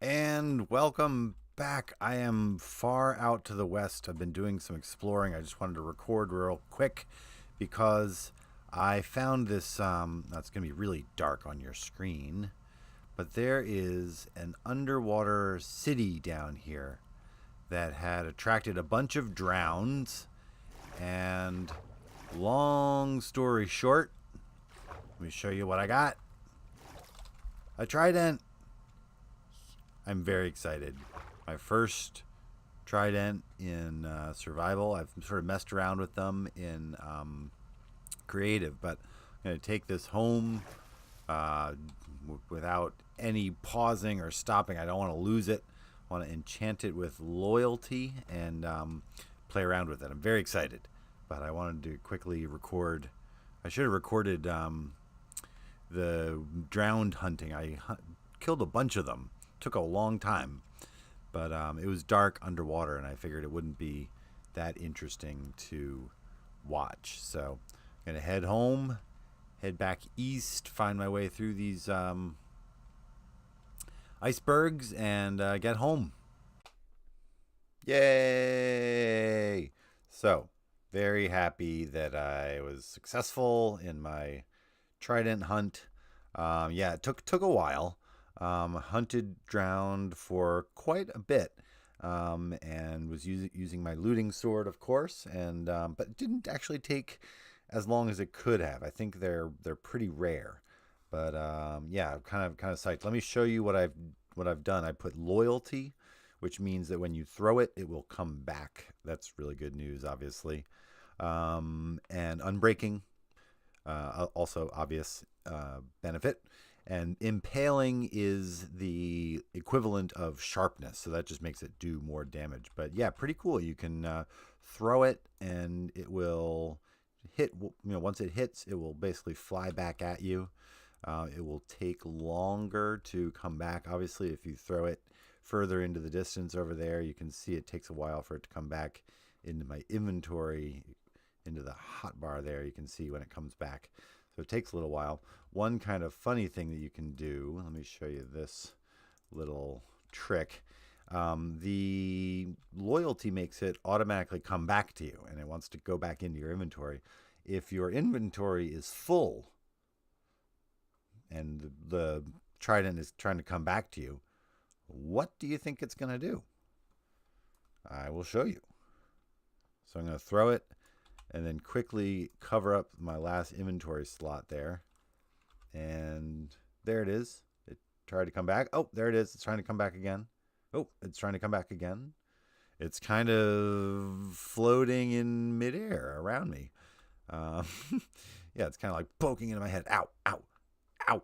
And welcome back. I am far out to the west. I've been doing some exploring. I just wanted to record real quick because I found this. That's going to be really dark on your screen, but there is an underwater city down here that had attracted a bunch of drowns. And long story short, let me show you what I got. A trident. I'm very excited. My first trident in survival. I've sort of messed around with them in creative, but I'm going to take this home without any pausing or stopping. I don't want to lose it. I want to enchant it with loyalty and play around with it. I'm very excited, but I wanted to quickly record. I should have recorded the drowned hunting. Killed a bunch of them. Took a long time, but it was dark underwater, and I figured it wouldn't be that interesting to watch. So I'm gonna head home, head back east, find my way through these icebergs, and get home. Yay! So very happy that I was successful in my trident hunt. Yeah, it took a while. Hunted, drowned for quite a bit, and was using my looting sword, of course, and but it didn't actually take as long as it could have. I think they're pretty rare, but yeah, kind of psyched. Let me show you what I've done. I put loyalty, which means that when you throw it, it will come back. That's really good news, obviously. And unbreaking, also obvious benefit. And impaling is the equivalent of sharpness, so that just makes it do more damage. But yeah, pretty cool. You can throw it, and it will hit. Once it hits, it will basically fly back at you. It will take longer to come back. Obviously, if you throw it further into the distance over there, you can see it takes a while for it to come back into my inventory, into the hotbar there. You can see when it comes back. So it takes a little while. One kind of funny thing that you can do, let me show you this little trick. The loyalty makes it automatically come back to you, and it wants to go back into your inventory. If your inventory is full and the trident is trying to come back to you, what do you think it's going to do? I will show you. So I'm going to throw it and then quickly cover up my last inventory slot there. And there it is. It tried to come back. Oh, there it is. It's trying to come back again. Oh, it's trying to come back again. It's kind of floating in midair around me. Yeah, it's kind of like poking into my head. Ow, ow, ow,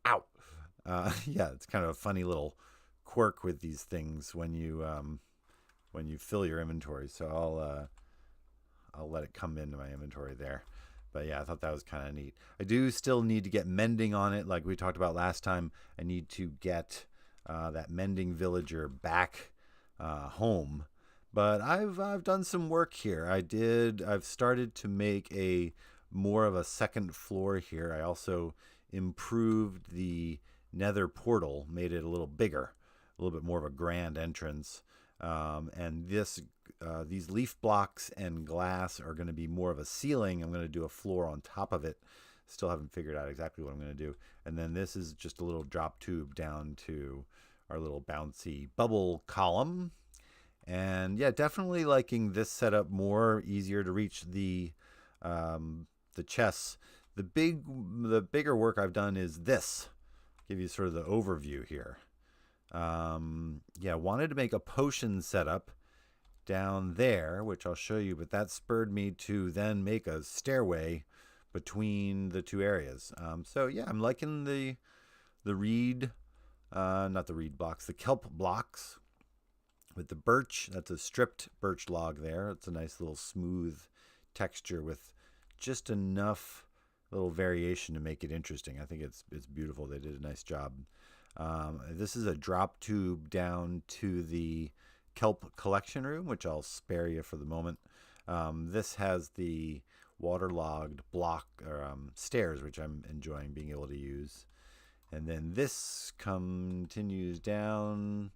ow. Yeah, it's kind of a funny little quirk with these things when you fill your inventory. So I'll let it come into my inventory there. But yeah, I thought that was kind of neat. I do still need to get mending on it, like we talked about last time. I need to get that mending villager back home. But I've done some work here. I've started to make a more of a second floor here. I also improved the nether portal, made it a little bigger, a little bit more of a grand entrance. And these leaf blocks and glass are going to be more of a ceiling. I'm going to do a floor on top of it. Still haven't figured out exactly what I'm going to do. And then this is just a little drop tube down to our little bouncy bubble column. And yeah, definitely liking this setup more, easier to reach the chests. The bigger work I've done is this. Give you sort of the overview here. Yeah, wanted to make a potion setup down there, which I'll show you, but that spurred me to then make a stairway between the two areas. So yeah, I'm liking the reed, not the reed blocks, the kelp blocks with the birch. That's a stripped birch log there. It's a nice little smooth texture with just enough little variation to make it interesting. I think it's beautiful. They did a nice job. This is a drop tube down to the kelp collection room, which I'll spare you for the moment. This has the waterlogged block or stairs, which I'm enjoying being able to use. And then this continues down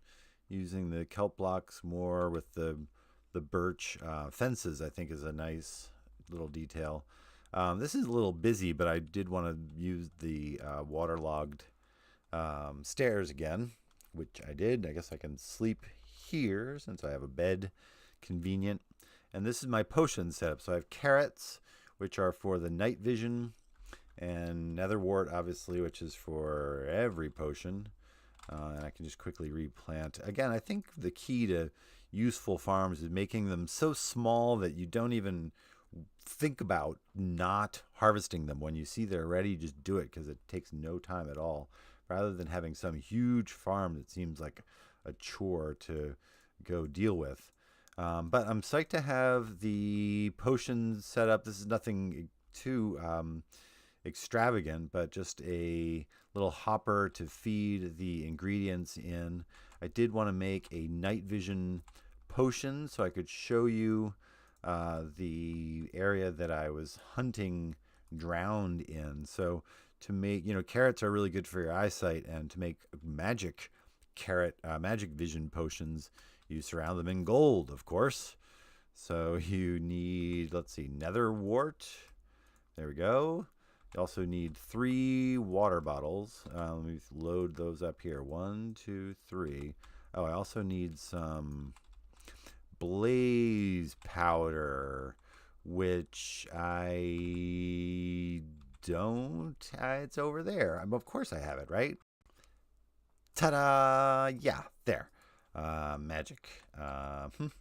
using the kelp blocks more with the birch fences. I think is a nice little detail. This is a little busy, but I did want to use the waterlogged stairs again, which I did. I guess I can sleep here since I have a bed, convenient. And this is my potion setup. So I have carrots, which are for the night vision, and netherwort, obviously, which is for every potion. And I can just quickly replant. Again, I think the key to useful farms is making them so small that you don't even think about not harvesting them. When you see they're ready, just do it because it takes no time at all, rather than having some huge farm that seems like a chore to go deal with. But I'm psyched to have the potions set up. This is nothing too extravagant, but just a little hopper to feed the ingredients in. I did want to make a night vision potion so I could show you the area that I was hunting drowned in. So to make, carrots are really good for your eyesight, and to make magic vision potions, you surround them in gold, of course. So you need, let's see, netherwort. There we go. You also need 3 water bottles. Let me load those up here. 1, 2, 3. Oh, I also need some blaze powder, which I don't. It's over there. Of course I have it, right? Ta-da! Yeah, there. Magic. The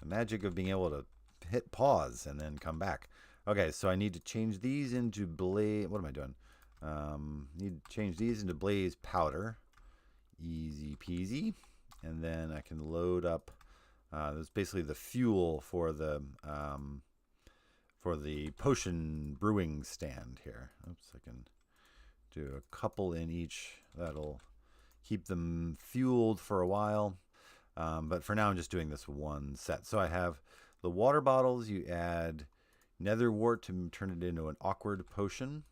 magic of being able to hit pause and then come back. Okay, so I need to change these into blaze. What am I doing? Need to change these into blaze powder. Easy peasy. And then I can load up. That's basically the fuel for the potion brewing stand here. Oops, I can do a couple in each. That'll keep them fueled for a while. But for now, I'm just doing this one set. So I have the water bottles. You add netherwort to turn it into an awkward potion.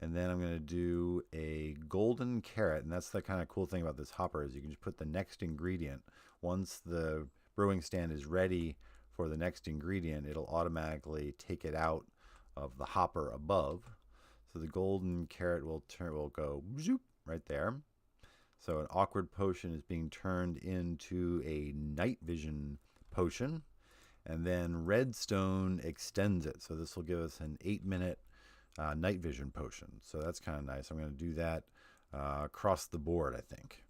And then I'm going to do a golden carrot. And that's the kind of cool thing about this hopper is you can just put the next ingredient. Once the brewing stand is ready for the next ingredient, it'll automatically take it out of the hopper above. So the golden carrot will go zoop right there. So an awkward potion is being turned into a night vision potion. And then redstone extends it. So this will give us an 8-minute night vision potion. So that's kind of nice. I'm going to do that across the board, I think.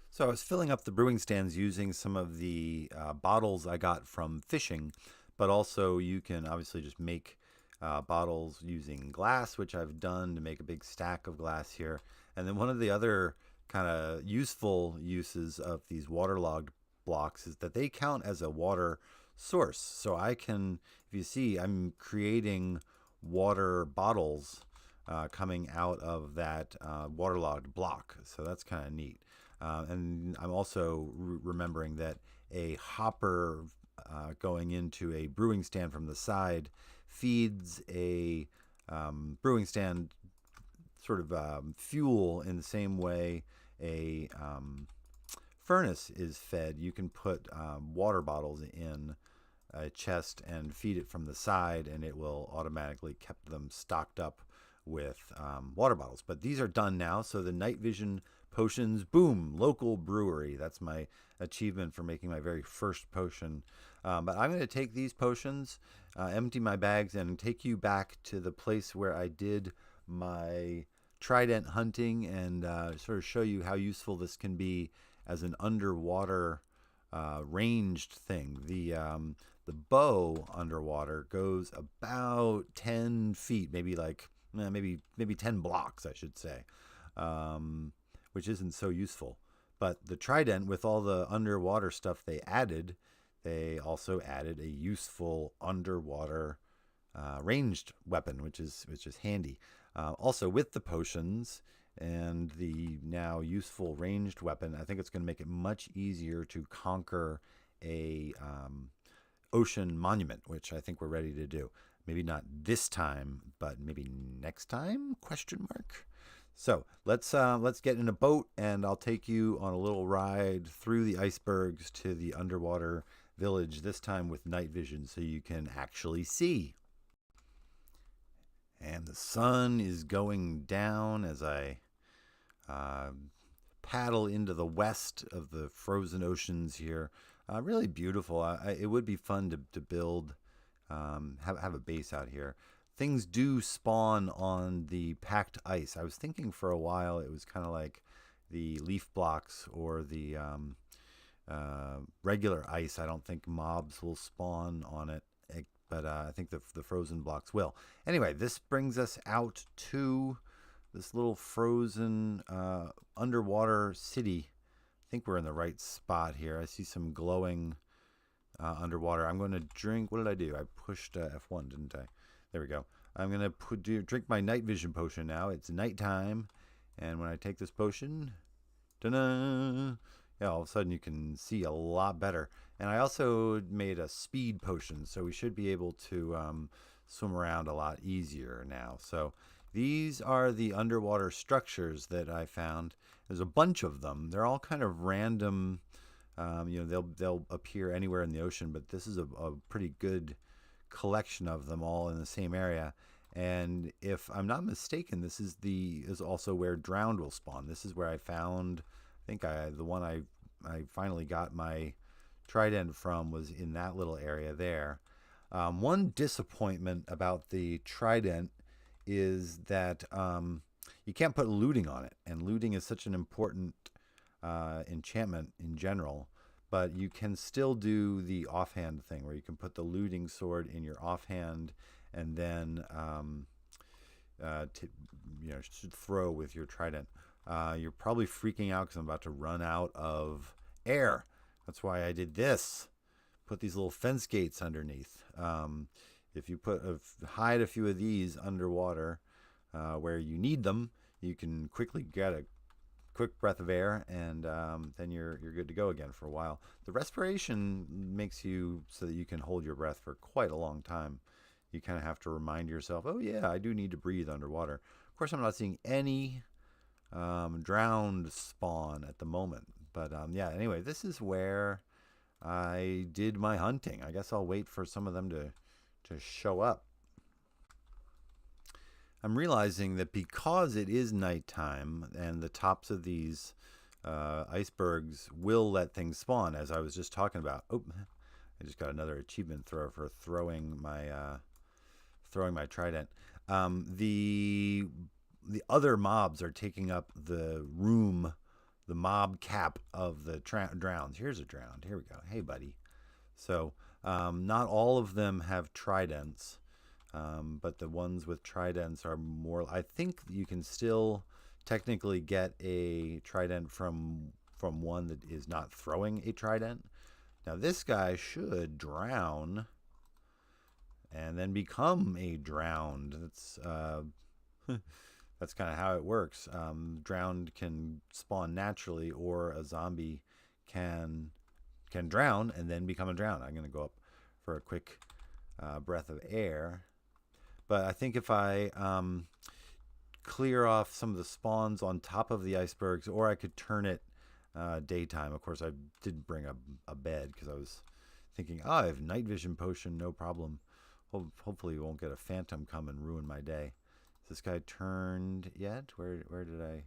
So I was filling up the brewing stands using some of the bottles I got from fishing, but also you can obviously just make bottles using glass, which I've done to make a big stack of glass here. And then one of the other kind of useful uses of these waterlogged blocks is that they count as a water source. So I can, if you see, I'm creating water bottles coming out of that waterlogged block. So that's kind of neat. And I'm also remembering that a hopper going into a brewing stand from the side feeds a brewing stand sort of fuel in the same way a furnace is fed. You can put water bottles in a chest and feed it from the side, and it will automatically keep them stocked up with water bottles. But these are done now, so the night vision potions, boom, local brewery. That's my achievement for making my very first potion. But I'm going to take these potions, empty my bags, and take you back to the place where I did my trident hunting and sort of show you how useful this can be as an underwater ranged thing. The bow underwater goes about 10 feet, maybe 10 blocks, I should say, which isn't so useful. But the trident, with all the underwater stuff they also added a useful underwater ranged weapon, which is handy. Also, with the potions and the now useful ranged weapon, I think it's going to make it much easier to conquer a ocean monument, which I think we're ready to do. Maybe not this time, but maybe next time? ? So let's get in a boat, and I'll take you on a little ride through the icebergs to the underwater village. This time with night vision, so you can actually see. And the sun is going down as I uh, paddle into the west of the frozen oceans here. Really beautiful. It would be fun to build, have a base out here. Things do spawn on the packed ice. I was thinking for a while it was kind of like the leaf blocks or the regular ice. I don't think mobs will spawn on it, but I think the frozen blocks will. Anyway, this brings us out to this little frozen underwater city. I think we're in the right spot here. I see some glowing underwater. I'm going to drink. What did I do? I pushed F1, didn't I? There we go. I'm going to drink my night vision potion now. It's nighttime. And when I take this potion, ta-da, yeah, all of a sudden you can see a lot better. And I also made a speed potion, so we should be able to swim around a lot easier now. So these are the underwater structures that I found. There's a bunch of them. They're all kind of random. They'll appear anywhere in the ocean, but this is a pretty good collection of them all in the same area. And if I'm not mistaken, this is also where drowned will spawn. This is where I found, I think the one I finally got my trident from was in that little area there. One disappointment about the trident is that you can't put looting on it, and looting is such an important enchantment in general. But you can still do the offhand thing where you can put the looting sword in your offhand and then throw with your trident. You're probably freaking out because I'm about to run out of air. That's why I did this. Put these little fence gates underneath. If you hide a few of these underwater where you need them, you can quickly get a quick breath of air, and then you're good to go again for a while. The respiration makes you so that you can hold your breath for quite a long time. You kind of have to remind yourself, oh yeah, I do need to breathe underwater. Of course, I'm not seeing any drowned spawn at the moment, but yeah. Anyway, this is where I did my hunting. I guess I'll wait for some of them to show up. I'm realizing that because it is nighttime and the tops of these icebergs will let things spawn, as I was just talking about. Oh, I just got another achievement throw for throwing my trident. The other mobs are taking up the room, the mob cap of the drowns. Here's a drowned. Here we go. Hey, buddy. So not all of them have tridents. But the ones with tridents are more. I think you can still technically get a trident from one that is not throwing a trident. Now this guy should drown and then become a drowned. That's kind of how it works. Drowned can spawn naturally, or a zombie can drown and then become a drowned. I'm going to go up for a quick breath of air. But I think if I clear off some of the spawns on top of the icebergs, or I could turn it daytime. Of course, I didn't bring a bed because I was thinking, I have night vision potion, no problem. Hopefully we won't get a phantom come and ruin my day. Is this guy turned yet? Where did I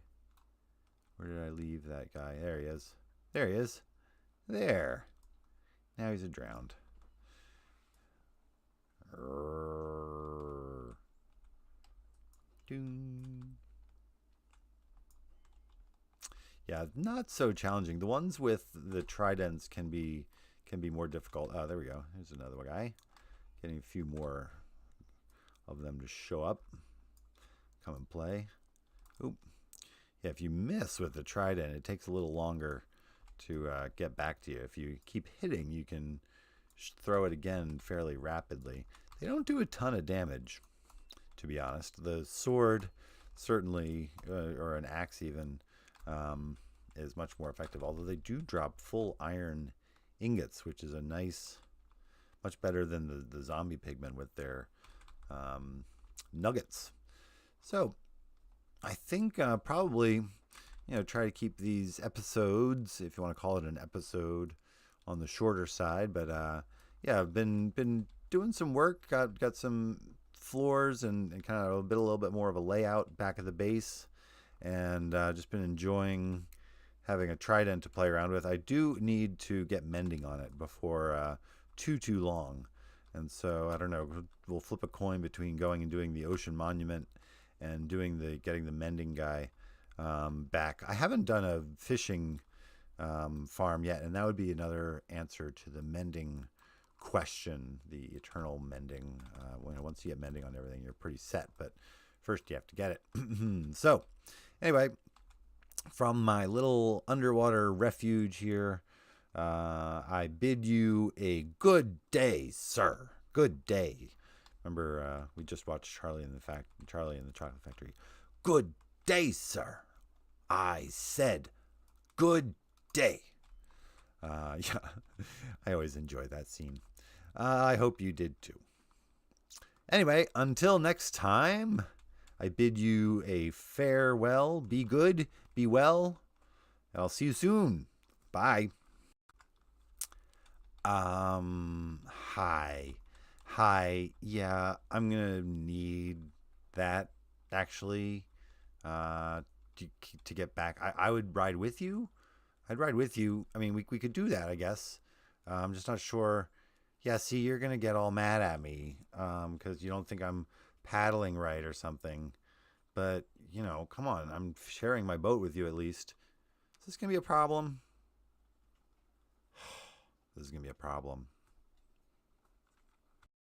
leave that guy? There he is. There he is. There. Now he's a drowned. Yeah, not so challenging. The ones with the tridents can be more difficult. Oh, there we go. Here's another guy. Getting a few more of them to show up. Come and play. Oop. Yeah, if you miss with the trident, it takes a little longer to get back to you. If you keep hitting, you can throw it again fairly rapidly. They don't do a ton of damage, to be honest. The sword certainly, or an axe even, is much more effective. Although they do drop full iron ingots, which is a nice, much better than the zombie pigmen with their nuggets. So I think probably, try to keep these episodes, if you want to call it an episode, on the shorter side. But yeah, I've been doing some work. Got some floors and kind of a little bit more of a layout back of the base, and just been enjoying having a trident to play around with. I do need to get mending on it before too long, and so I don't know. We'll flip a coin between going and doing the ocean monument and getting the mending guy back. I haven't done a fishing farm yet, and that would be another answer to the mending question, the eternal mending. Once you get mending on everything, you're pretty set, but first you have to get it. So, anyway, from my little underwater refuge here, I bid you a good day, sir. Good day. Remember, we just watched Charlie in the Chocolate Factory. Good day, sir. I said, good day. Yeah, I always enjoy that scene. I hope you did too. Anyway, until next time, I bid you a farewell. Be good, be well. I'll see you soon. Bye. Hi. Hi. Yeah, I'm gonna need that actually to get back. I would ride with you. I'd ride with you. I mean, we could do that, I guess. I'm just not sure. Yeah, see, you're gonna get all mad at me because you don't think I'm paddling right or something. But come on, I'm sharing my boat with you at least. Is this gonna be a problem? This is gonna be a problem.